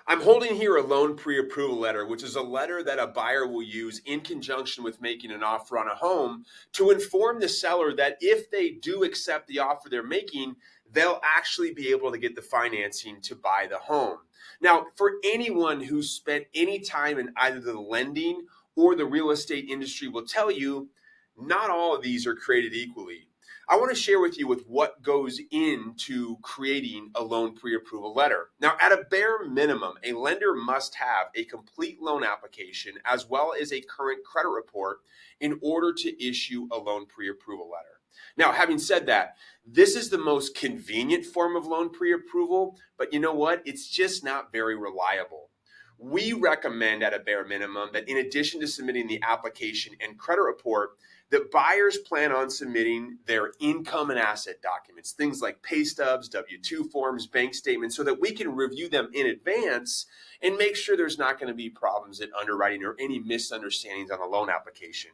I'm holding here a loan pre-approval letter, which is a letter that a buyer will use in conjunction with making an offer on a home to inform the seller that if they do accept the offer they're making, they'll actually be able to get the financing to buy the home. Now, for anyone who's spent any time in either the lending or the real estate industry will tell you, not all of these are created equally. I want to share with you with what goes into creating a loan pre-approval letter. Now, at a bare minimum, a lender must have a complete loan application as well as a current credit report in order to issue a loan pre-approval letter. Now, having said that, this is the most convenient form of loan pre-approval, but you know what? It's just not very reliable. We recommend at a bare minimum that in addition to submitting the application and credit report, that buyers plan on submitting their income and asset documents, things like pay stubs, W-2 forms, bank statements, so that we can review them in advance and make sure there's not going to be problems in underwriting or any misunderstandings on the loan application.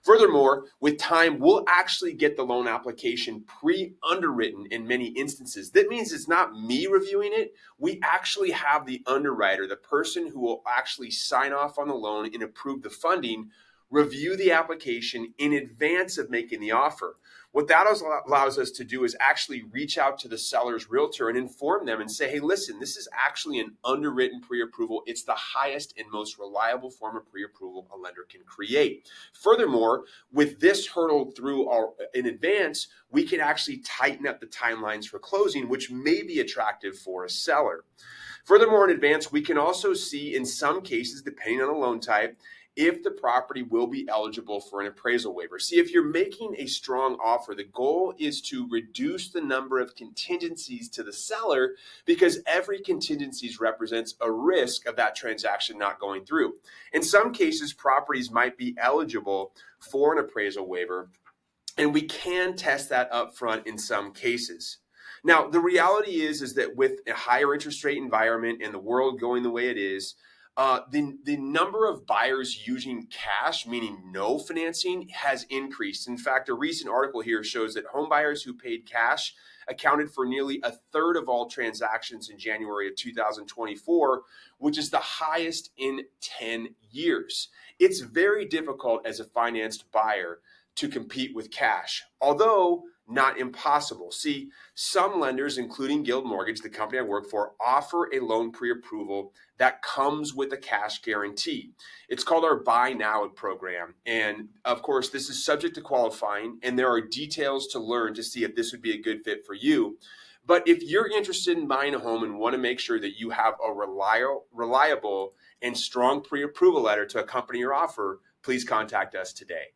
Furthermore, with time, we'll actually get the loan application pre-underwritten in many instances. That means it's not me reviewing it. We actually have the underwriter, the person who will actually sign off on the loan and approve the funding, review the application in advance of making the offer. What that allows us to do is actually reach out to the seller's realtor and inform them and say, hey, listen, this is actually an underwritten pre-approval. It's the highest and most reliable form of pre-approval a lender can create. Furthermore, with this hurdle through in advance, we can actually tighten up the timelines for closing, which may be attractive for a seller. Furthermore, in advance, we can also see in some cases, depending on the loan type, if the property will be eligible for an appraisal waiver. See, if you're making a strong offer, the goal is to reduce the number of contingencies to the seller because every contingency represents a risk of that transaction not going through. In some cases, properties might be eligible for an appraisal waiver, and we can test that up front in some cases. Now, the reality is that with a higher interest rate environment and the world going the way it is, the number of buyers using cash, meaning no financing, has increased. In fact, a recent article here shows that home buyers who paid cash accounted for nearly a third of all transactions in January of 2024, which is the highest in 10 years. It's very difficult as a financed buyer to compete with cash, although not impossible. See, some lenders, including Guild Mortgage, the company I work for, offer a loan pre-approval that comes with a cash guarantee. It's called our Buy Now program. And of course, this is subject to qualifying, and there are details to learn to see if this would be a good fit for you. But if you're interested in buying a home and want to make sure that you have a reliable and strong pre-approval letter to accompany your offer, please contact us today.